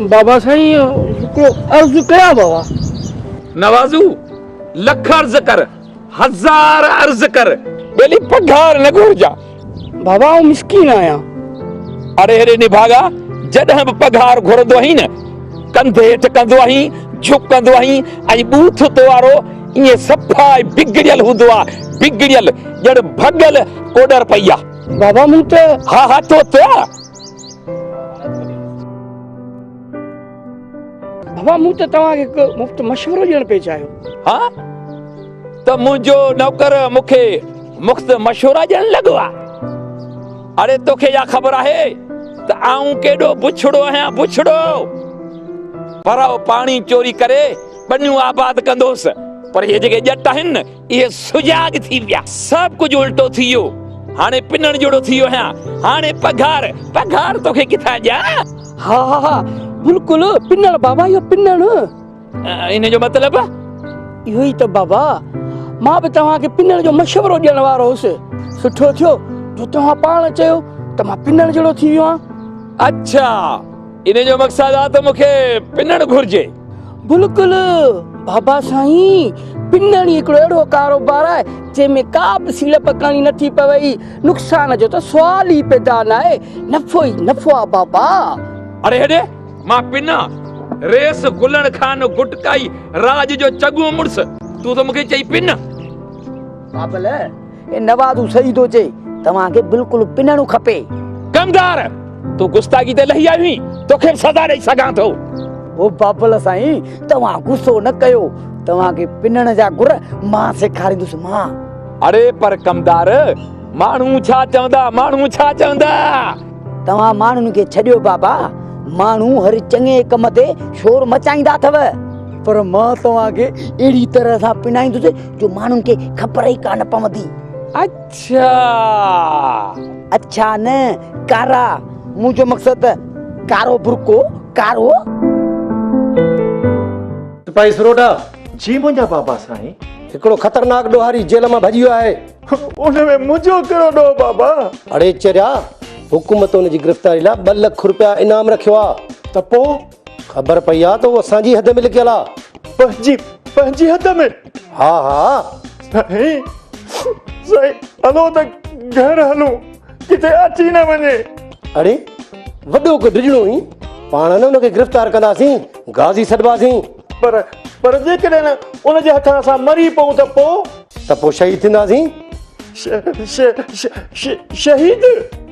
बाबा साईं को अर्ज कया बाबा नवाजू लख अर्ज कर, हजार अर्ज कर, बेली पघार न घुरजा। बाबा वो मिस्कीन आया। अरे अरे निभागा जॾहिं बि पघार घुरंदो आहीं न, कंधे हेठि कंदो आहीं, झुकंदो आहीं ऐं बूथ तो वारो ईअं सफ़ा बिगड़ियल हूंदो आहे, बिगड़ियल ॼण भॻल कोडर पई आहे। बाबा मूं त हा हा तो बाबा मूं त तव्हांखे हिकु मुफ़्त मशवरो ॾियणु पिए चाहियो। हा त मुंहिंजो नौकर मूंखे मुफ़्त मशवरा ॾियण लॻो आहे। अरे तोखे या ख़बर आहे त आऊं केॾो बुछड़ो आहियां, बुछड़ो। पराओ पाणी चोरी करे बनियूं आबाद कंदोसि, पर इहे जेके ॼट आहिनि न, इहे सुजाग थी विया। सभु कुझु उल्टो थी वियो। हाणे पिनण जहिड़ो थी वियो आहियां। हाणे पघार पघार तोखे किथां ॾियां? हा हा हा बिल्कुलु पिनण बाबा, इहो पिनण। इन जो मतिलबु इहो ई त बाबा, मां बि तव्हांखे पिनण जो मशवरो ॾियण वारो हुउसि। सुठो थियो जो तव्हां पाण चयो त मां पिनण जहिड़ो थी वियो आहियां। अच्छा, इन जो मक़सदु आहे त मूंखे पिनण घुर्जे। बिल्कुलु बाबा साईं, पिनण हिकिड़ो अहिड़ो कारोबार आहे जंहिंमें का बि सीड़प करणी नथी पवे। नुक़सान जो त सुवाल ई पैदा न आहे, नफ़ो ई नफ़ो आहे बाबा। अरे हेॾे मां पिना रेस गुलण खान गुटकाई राज जो चगू मुड़स, तूं त मूंखे चई पिन। बाबल ए नवाज़ू सही थो चए, तव्हांखे बिल्कुलु पिनणो खपे। कमदार तूं गुस्ताखी ते लही आई, तोखे सज़ा ॾेई सघां थो। ओ बाबल साईं, तव्हां गुस्सो न कयो, तव्हांखे पिनण जा गुर मां सेखारींदुसि मां। अरे पर कमदार, माण्हू छा चवंदा, माण्हू छा चवंदा? तव्हां माण्हुनि खे छॾियो बाबा, माण्हू हर चङे कम ते शोर मचाईंदा अथव, पर मां तव्हांखे अहिड़ी तरह सां पिनाईंदुसि जो माण्हुनि खे ख़बर ई कान पवंदी। अच्छा अच्छा न कारा, मुंहिंजो मक़सदु कारो बुरको कारो। सिपाही सरोडा जी मुंहिंजा बाबा साईं। हिकिड़ो ख़तरनाक ॾोहारी जेल मां भॼी वियो आहे। उनमें मुंहिंजो कहिड़ो ॾोह बाबा? अड़े चरिया, हुकूमत हुनजी गिरफ़्तारी लाइ 2 लख रुपया इनाम रखियो आहे। त पोइ ख़बर पई आहे त उहो असांजी हद में लिखियल आहे। पंहिंजी हद में? हा हा साईं साईं, हलो त घर हलूं, किथे अची न वञे। अड़े वॾो को डिजणो ई, पाण न हुनखे गिरफ़्तार कंदासीं, गाज़ी छॾिबासीं। पर जेकॾहिं न उनजे हथां असां मरी पऊं त पोइ शहीद थींदासीं। शहीद?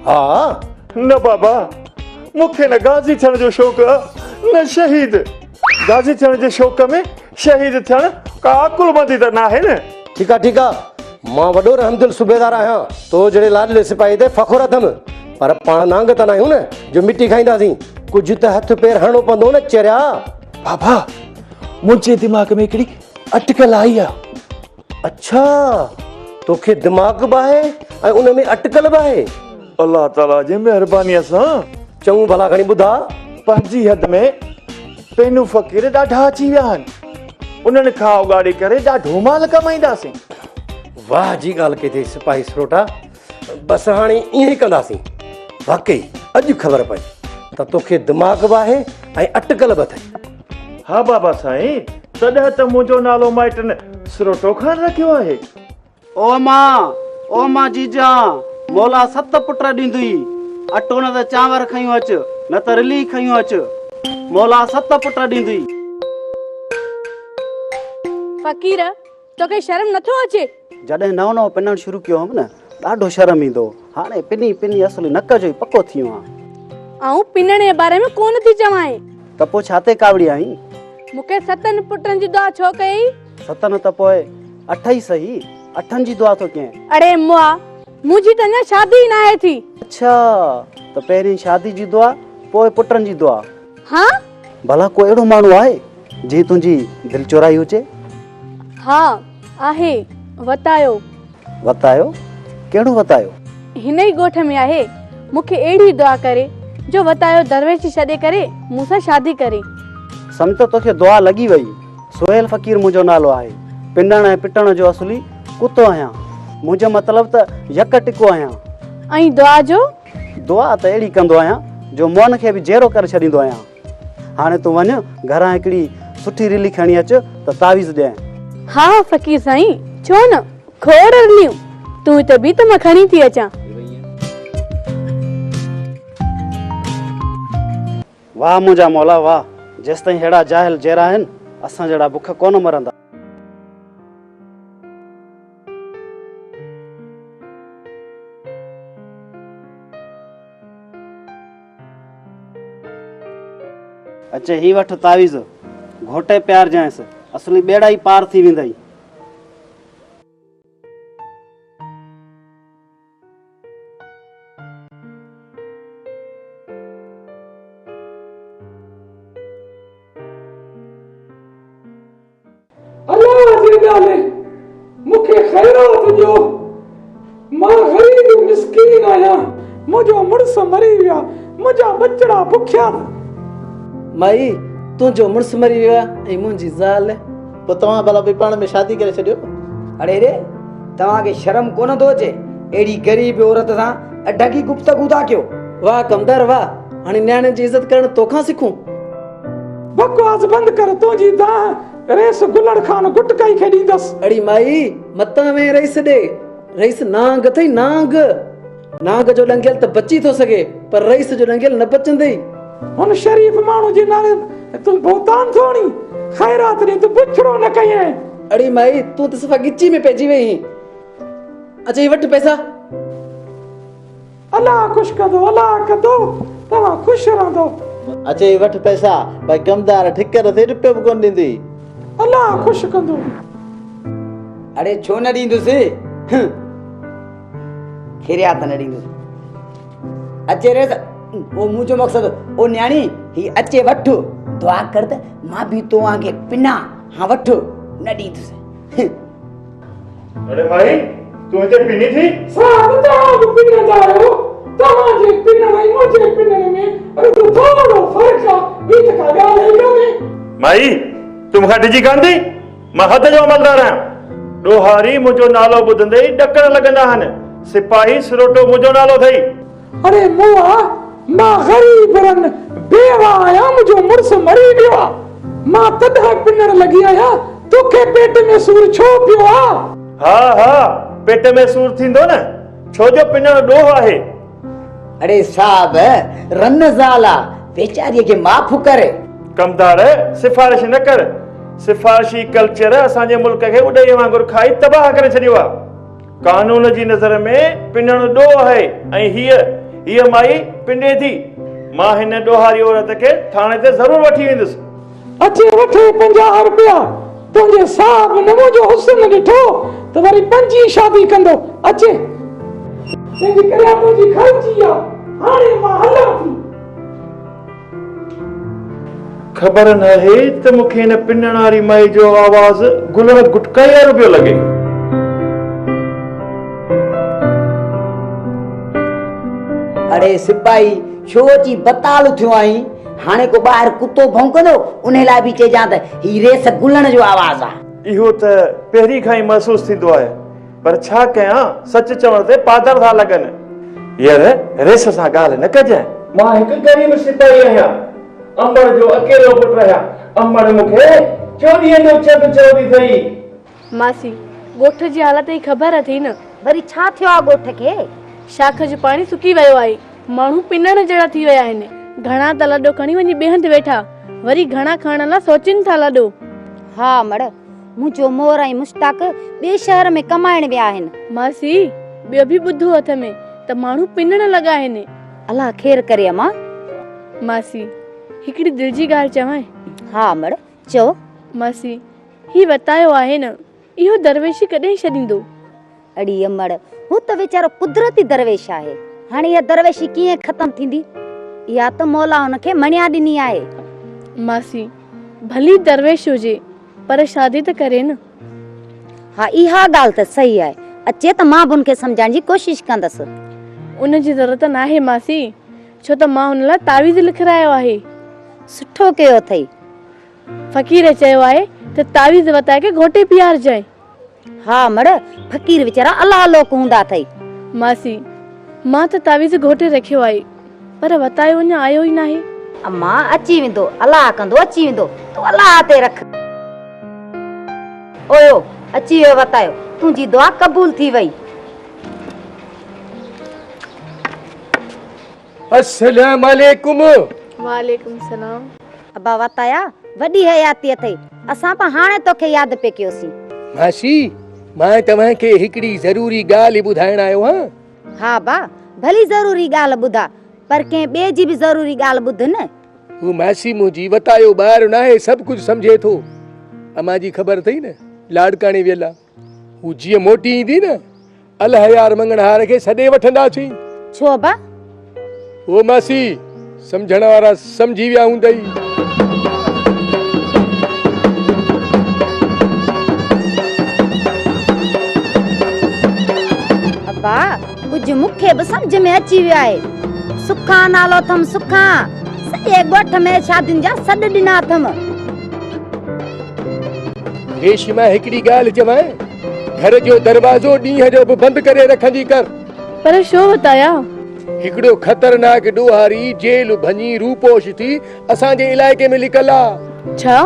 हा न बाबा, मूंखे न गाज़ी थियण जो शौक़ु आहे न शहीद। गाज़ी थियण जे शौक़ में शहीद थियण का अकुलमंदी त न आहे न। ठीकु आहे ठीकु आहे, मां वॾो रहमदिल सूबेदार आहियां, तो जहिड़े लाडले सिपाही ते फ़ख़ुरु अथमि, पर पाण नांग त न आहियूं न जो मिटी खाईंदासीं। कुझु त हथ पेर हणो पवंदो न चरिया। बाबा, मुंहिंजे दिमाग़ में हिकिड़ी अटकल आई आहे। अच्छा, तोखे दिमाग़ बि आहे ऐं उन में अटकल बि आहे? अल्लाह ताला जी महिरबानीअ सां। चङो भला खणी ॿुधा। पंहिंजी हद में पेनू फ़क़ीर ॾाढा अची विया आहिनि, उन्हनि खां उगाड़ी करे ॾाढो माल कमाईंदासीं। वाह जी ॻाल्हि कई अथई सिपाही सरोटा, बसि हाणे ईअं ई कंदासीं। वाकई अॼु ख़बर पई त तोखे दिमाग़ बि आहे ऐं अटकल बि अथई। हा बाबा साईं, तॾहिं त मुंहिंजो नालो माइटनि सरोटो खान रखियो आहे। ओ मां जीजा, मौला 7 पुट ॾींदी, अटो न त चांवर खयूं अच, न त रिली खयूं अच, मौला 7 पुट ॾींदी। फ़क़ीर, तोखे शर्म नथो अचे? जॾहिं नओं पिनण शुरू कयो हुअमि न, ॾाढो शर्म ईंदो। हाणे पिनी पिनी असली नक जो ई पको थी वियो आहियां। आऊं पिनण जे बारे में कोन थी चवां। त पोइ छा ते कावड़ी आई? मूंखे 7 पुटनि जी दुआ छो कई? 7 न त पोइ 8 ई सही, 8 जी दुआ थो कयां। अरे मुआ, मुंहिंजी त अञा शादी न आहे थी। अच्छा, त पहिरीं शादी जी दुआ, पोइ पुटनि जी दुआ। हाँ? भला को अहिड़ो माण्हू आहे जे तुंहिंजी दिलि चोराई हुजे? हा आहे, वतायो। वतायो? कहिड़ो वतायो? हिन ई ॻोठ में आहे। मूंखे अहिड़ी दुआ करे जो वतायो दरवेशी छॾे करे मूंसां शादी करे। समझ तोखे दुआ लॻी वई। सोहेल फ़क़ीर मुंहिंजो नालो आहे। पिनण ऐं पिटण जो असली कुतो आहियां। मुंहिंजो मतिलबु त यक टिको आहियां। ऐं दुआ जो? दुआ त अहिड़ी कंदो आहियां जो मोन खे बि जहिड़ो करे छॾींदो आहियां। हाणे तूं वञ घरां हिकिड़ी सुठी रिली खणी अच त तावीज़ ॾियां। हाँ फ़कीर साईं, छो न खोड़ रलियूं तूं हिते बि त मां खणी थी अचां। वाह मुंहिंजा मौला वाह, जेसि ताईं अहिड़ा जाहिल जहिड़ा आहिनि असां जहिड़ा बुख कोन मरंदा। अचे ही वठ तावीज़, घोटे प्यार जांइसि, असली ॿेड़ा ई पार थी वेंदई। अल्लाह जे नाले मूंखे ख़ैरात ॾियो, मां ग़रीब मिस्कीन आहियां, मुंहिंजो मुड़ुस मरी विया, मुंहिंजा बचड़ा बुखिया। माई तुंहिंजो मुड़ुस मरी वियो आहे ऐं मुंहिंजी ज़ाल, पोइ तव्हां भला बि पाण में शादी करे छॾियो। अरे रे तव्हांखे शर्म कोन थो अचे? अहिड़ी ग़रीब औरत सां अढकी गुफ्तगू था कयो। वाह कमदार वाह, हाणे न्याणे जी इज़त करण तोखां सिखूं। बकवास बंद कर, तुंहिंजी दाह रेस गुलड़ खान गुटकाई खे ॾींदसि। अड़ी माई मतां में रईस ॾे, रईस नांग अथई नांग, नांग जो डंगियल त बची थो सघे पर रईस जो डंगियल न बचंदई। हुन शरीफ़ माण्हू जे नाले तूं बोतान थोड़ी ख़ैरात ॾे, तूं पुछड़ो न कई आहे। अड़ी माई तूं त सफ़ा गिची में पइजी वई। अचे वठ पैसा। अल्लाह ख़ुशि कंदो, अल्लाह कंदो, तव्हां ख़ुशि रहंदो। अचे वठ पैसा, भाई कमदार ठिकर ते रुपयो बि कोन ॾींदी। अल्लाह ख़ुशि कंदो। अरे छो न ॾींदुसि, खैरियात न ॾींदुसि। अचे रे वो मुंहिंजो मक़सदु ओ न्याणी ही अचे वठ, दुआ कर त मां बि तव्हांखे पिना हाँ वठ न ॾींदुसि। अरे भाई तूं हिते पिनी थी? साहब तव्हां पिनंदा आहियो, तव्हांजे पिनण ऐं मुंहिंजे पिनण में रुॻो थोरो फ़र्क़ु आहे, ॿी त का ॻाल्हि ई कोन्हे। माई तूं मूंखां डिॼी कान थी? मां हद जो अमलदार आहियां। ॾोहारी मुंहिंजो नालो ॿुधंदे ई ॾकण लॻंदा आहिनि, सिपाही सिरोटो मुंहिंजो नालो अथई। अरे मुआ मां ग़रीब रन बेवा आहियां, मुंहिंजो मुड़ुस मरी वियो आहे, मां तॾहिं पिनण लॻी आहियां, तोखे पेट में सूर छो पियो आहे? हा हा पेट में सूर थींदो न, छो जो पिनण ॾोह आहे। अरे साहब रन ज़ाला बेचारीअ खे माफ़ करे। कमदार सिफारिश न कर, सिफारिशी कल्चर असांजे मुल्क खे उॾे वांगुरु खाई तबाह करे छॾियो आहे। कानून जी नज़र में पिनण ॾोह आहे ऐं हीअ माई पिने थी। मां हिन ॾोहारी औरत खे थाणे ते ज़रूर वठी वेंदुसि। अचे वठे 50 रुपया, तुंहिंजे साहब न मुंहिंजो हुस्न ॾिठो त वरी 5 शादी कंदो। अचे तंहिंजे करे मुंहिंजी ख़र्ची आहे, हाणे मां हलां थी। ख़बर न आहे त मूंखे हिन पिनण वारी माई जो आवाज़ गुलड़ गुटकाई वारो पियो लॻे। अरे सिपाही छो अची बताल थियो आई? हाणे को ॿाहिरि कुतो भौंकंदो उन लाइ बि चइजां त ही रेस गुलण जो आवाज़ आहे। इहो त पहिरीं खां ई महसूस थींदो आहे, पर छा कयां, सच चवण ते पादर था लॻनि। यार रेस सां ॻाल्हि न कजांइ, मां हिकु ग़रीब सिपाही आहियां, अमड़ जो अकेलो पुट आहियां। अमड़ मूंखे 24 जो चग चवंदी थई। मासी ॻोठ जी हालत ई ख़बर अथई न, वरी छा थियो आहे ॻोठ खे? शाख जो पाणी सुकी वियो आहे, माण्हू पिनण जहिड़ा थी विया आहिनि। घणा त लॾो खणी वञी ॿिए हंधि वेठा, वरी घणा खणण लाइ सोचनि था लॾो। हा मड़, मुंहिंजो मोर ऐं मुश्ताक ॿिए शहर में कमाइण विया आहिनि। मासी ॿियो बि ॿुधो हथ में त माण्हू पिनण लॻा आहिनि। अलाह ख़ैर करे अम्मा। मासी हिकिड़ी दिलि जी ॻाल्हि चवां? हा मड़ चओ। मासी ही बतायो आहे न, इहो दरवेशी कॾहिं छॾींदो? अड़ी अमड़ हू त वीचारो कुदरती दरवेश आहे, हाणे इहा दरवेशी कीअं ख़तम थींदी? इहा त मौला हुनखे मणिया ॾिनी आहे। मासी भली दरवेश हुजे पर शादी त करे न। हा इहा ॻाल्हि त सही आहे, अचे त मां बि हुनखे सम्झाइण जी कोशिशि कंदसि। उन जी ज़रूरत न आहे मासी, छो त मां हुन लाइ तावीज़ लिखारायो आहे। सुठो कयो अथई। फ़कीर चयो आहे त तावीज़ वताए के घोटे प्यार जाए। हा मड़ फ़कीर वीचारा अलाह लोक हूंदा अथई। मासी मां त तावीज़ घोटे रखियो आहे पर वतायो अञा आयो ई नाहे। अम्मा अची वेंदो, अलाह कंदो अची वेंदो, तूं अलाह ते रख। ओयो अची वियो वतायो, तुंहिंजी दुआ क़बूल थी वई। अस्सलाम वालेकुम। वालेकुम सलाम। अबा वताया वॾी हयाती अथई, असां पा हाणे तोखे यादि पे कयोसीं। मासी मां तव्हांखे हिकिड़ी ज़रूरी ॻाल्हि ॿुधाइण आयो आहियां। हा बा, भली ज़रूरी ॻाल्हि ॿुधा, पर कंहिं ॿिए जी बि ज़रूरी ॻाल्हि ॿुध न। हू मासी मुंहिंजी वतायो ॿार न आहे, सभु कुझु सम्झे थो। अम्मा जी ख़बर अथई न, लाड़काणे वियल आहे। हू जीअं मोटी ईंदी न, अलहयार मंगणहार खे सॾे वठंदासीं। छो बा? ओ मासी, सम्झण वारा सम्झी विया हूंदई। अबा कुझु मूंखे बि सम्झ में अची वियो आहे। सुखा नालो अथमि, सुखा। सॼे ॻोठ में शादियुनि जा सॾ ॾिना अथमि। रेशमा हिकिड़ी ॻाल्हि चवां, घर जो दरवाज़ो ॾींहं जो बि बंदि करे रखंदी कर। पर छो वताया? हिकिड़ो ख़तरनाक ॾोहारी जेल भञी रूपोश थी असांजे इलाइक़े में लिकल आहे। छा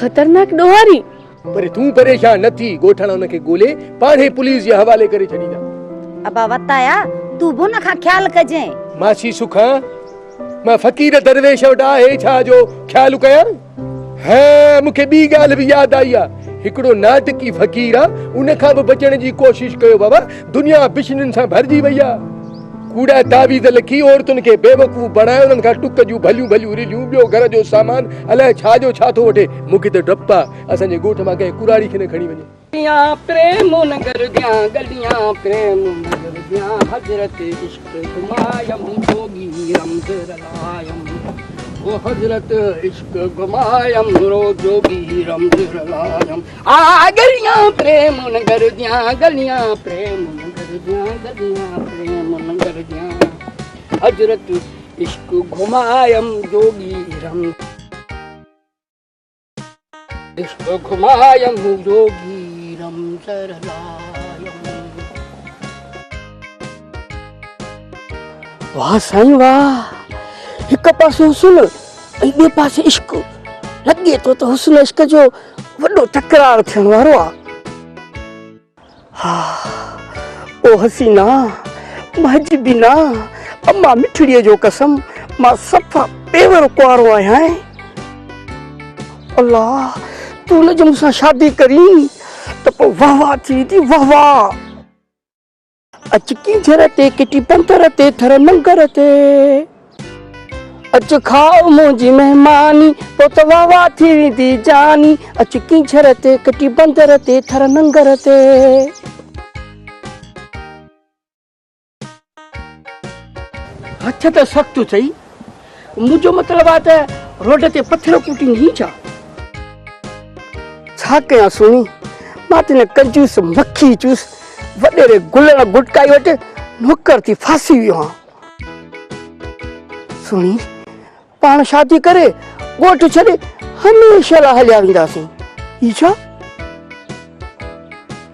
खतरनाक ॾोहारी? पर तूं परेशान न थी, ॻोठाणा हुनखे ॻोल्हे पाणे पुलिस जे हवाले करे छॾींदा। अबा वताया तूं बि हुन खां ख्यालु कजांइ। मासी सुखा, मां फ़कीर दरवेश वटि आहे छा जो ख्यालु कयां? हा, मूंखे ॿी ॻाल्हि बि यादि आई आहे। हिकिड़ो नाटकी फ़कीर आहे, उन खां बि बचण जी कोशिशि कयो बाबा। दुनिया बिशनुनि सां भरिजी वई आहे। कूड़ा तावीज़ लिखी औरतुनि खे बेवकूफ़ बणायो, उन्हनि खां टुक जूं भलियूं भलियूं रिलियूं, ॿियो घर जो सामान अलाए छा जो छा थो वठे। मूंखे त डपु आहे असांजे ॻोठ मां कंहिं कुराड़ी खे न खणी वञे। गलियां प्रेम नगर दियां, गलियां प्रेम नगर दियां, हजरत इश्क घुमायम जोगी रमज़ रलायम। ओ हजरत इश्क घुमायम रो जोगी रमज़ रलायम। आ गलियां प्रेम नगर दियां, गलियां प्रेम नगर दियां, गलियां प्रेम नगर दियां, हजरत इश्क घुमायम जोगी रमज़ इश्क घुमायम जोगी रमज़ रलायम। वाह साईं वाह, हिक पासे हुस्न ऐं ॿिए पासे इश्क। लॻे थो त हुस्न इश्क जो वॾो तकरार थियण वारो आहे। हा ओ हसीना महजबीना, अम्मा मिठड़ीअ जो कसम, मां सफ़ा पेवर कुआरो आहियां। अल्लाह, तूं न जो मूंसां शादी करी त पोइ वाह वाह थी थी, वाह वाह। अच कीझर ते किटी पंतर ते थर नंगर ते, अच खाओ मुंहिंजी महिमानी, पोइ त वाह वाह थी वेंदी जानी। अच कीझर ते किटी बंदर ते थर नंगर ते। हथ त सख़्तु अथई, मुंहिंजो मतिलबु आहे त रोड ते पथर कुटींदी छा? छा कयां सुणी, मां त न कंजूस मक्खी चूस वॾेरे गुलण गुटकाई वटि नौकर थी फासी वियो आहियां। सुणी, पाण शादी करे ॻोठ छॾे हमेशह लाइ हलिया वेंदासीं। ही छा?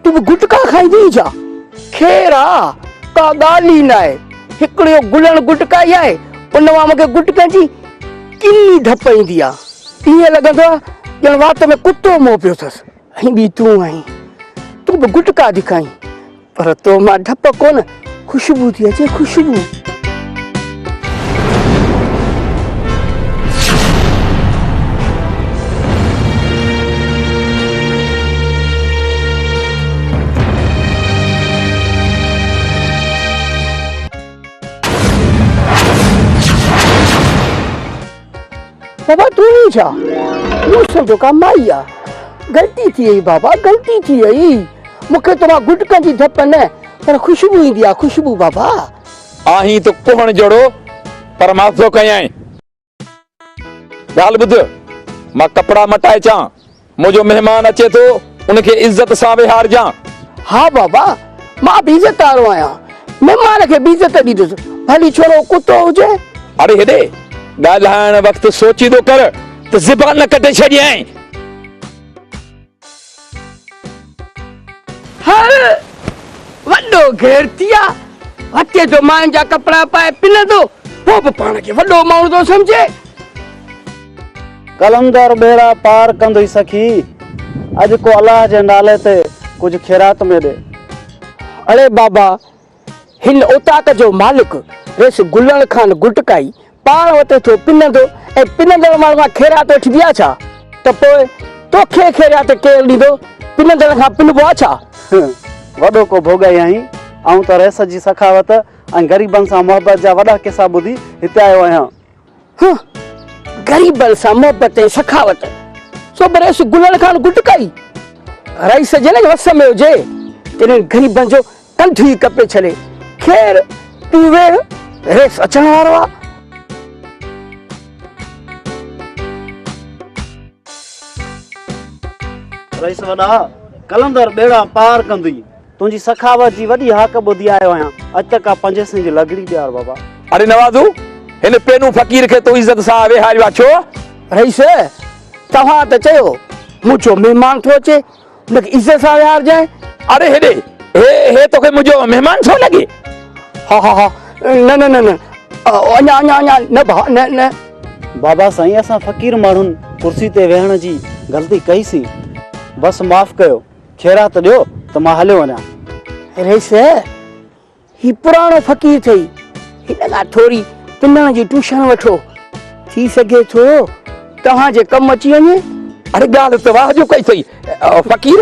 तूं बि गुटका खाईंदी छा? ख़ैर आहे, का ॻाल्हि ई न आहे। हिकिड़ो गुलण गुटकाई आहे, उन मां मूंखे गुटकनि जी किनी धप ईंदी आहे। ईअं लॻंदो आहे ॼण वात में कुतो मोह पियो अथसि। ऐं ॿी तूं आहीं, तूं बि गुटका थी खाईं, पर तो मां डप कोन, ख़ुशबू थी अचे, ख़ुशबू। बाबा तू ही छा? मूं सम्झो का माई आहे। ग़लती थी वई बाबा, ग़लती थी वई। मूंखे तव्हां गुटकनि जी धप न, पर ख़ुशबू ईंदी आहे, ख़ुशबू बाबा। आहीं तो कोहण जड़ो, पर मां थो कयां। ॻाल्हि ॿुध, मां कपिड़ा मटाए अचां, मुंहिंजो महिमान अचे थो, उनखे इज़त सां विहारजां। हा बाबा, मां बि इज़त वारो आहियां, महिमान खे बि इज़त ॾींदुसि, भली छोरो कुतो हुजे। अरे हेॾे ॻाल्हाइण वक़्तु सोचींदो कर त ज़बान न कटे छॾियईं। वॾो घेर थी आहे, हथे जो मां जा कपिड़ा पाए पिनंदो, पोइ बि पाण खे वॾो माण्हू थो सम्झे। कलंदर बेड़ा पार कंदुई सखी, अॼु को अलाह जे नाले ते कुझु ख़ैरात में ॾे। अरे बाबा, हिन उताक जो मालिक रेस गुलण खान गुटकाई पाण वटि थो पिनंदो ऐं पिनंदड़ माण्हू खां ख़ैरात वठी विया छा? त पोइ तोखे ख़ैरात केरु ॾींदो? पिनंदड़ खां पिनबो आहे छा? वॾो को भोगाई आहीं, ऐं त रेस जी सखावत ऐं ग़रीबनि सां मोहबत जा वॾा किसा ॿुधी हिते आयो आहियां। ग़रीबनि सां मोहबत ऐं सखावत सो बि रेस गुलण खान गुटकाई रईस जे न वस में हुजे, तिन्हनि ग़रीबनि जो कंठ ई कपे छॾे। ख़ैर तूं वेह, रेस अचण वारो आहे। रईस वॾा, कलंदर बेड़ा पार कंदी, तुंहिंजी सखावत जी वॾी हाक ॿुधी आयो आहियां। अॼु तक 5 पैसे जी लॻड़ी ॾियार बाबा। अरे नवाज़ू, हिन पेनू फ़कीर खे तूं इज़त सां वेहारियो आहे छो? रईस, तव्हां त चयो मुंहिंजो महिमान थो अचे, हुनखे इज़त सां विहारजांइ। अरे हेॾे, हे तोखे मुंहिंजो महिमान छो लॻे? हा न न न न अञा अञा अञा न भा न न। बाबा साईं, असां फ़कीर माण्हुनि कुर्सी ते वेहण जी ग़लती कईसीं, बस माफ़ कयो। ख़ैरात ॾियो त मां हलियो वञा। रेस, ही पुराणो फ़कीर अथई, हिन खां थोरी पिनण जी ट्यूशन वठो, थी सघे थो तव्हांजे कमु अची वञे। अरे ॻाल्हि त वाह जो कई अथई फ़कीर।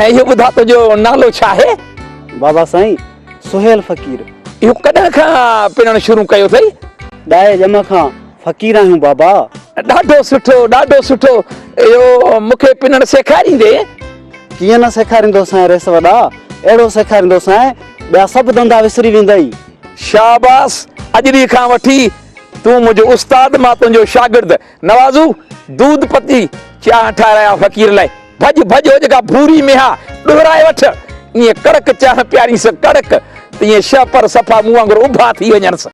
इहो ॿुधा तुंहिंजो नालो छा आहे? बाबा साईं, सुहेल फ़कीर। इहो कॾहिं खां पिनणु शुरू कयो अथई? ॾाए ॼम खां फ़कीर आहियूं बाबा। ॾाढो सुठो, ॾाढो सुठो। इहो मूंखे पिनणु सेखारींदे? कीअं न सेखारींदोसांइ रेस वॾा, अहिड़ो सेखारींदोसांइ ॿिया सभु धंधा विसरी वेंदई। शाबाश, अॼु ॾींहं खां वठी तूं मुंहिंजो उस्ताद, मां तुंहिंजो शागिर्द। नवाज़ू, दूध पती चांहि ठाराया फ़कीर लाइ। भॼ भॼ, हो जेका भूरी मेहा ॾोराए वठ, ईअं कड़क चांहि पियारीस, कड़क, तीअं 6 पर सफ़ा मूं वांगुरु उभा थी वञनि।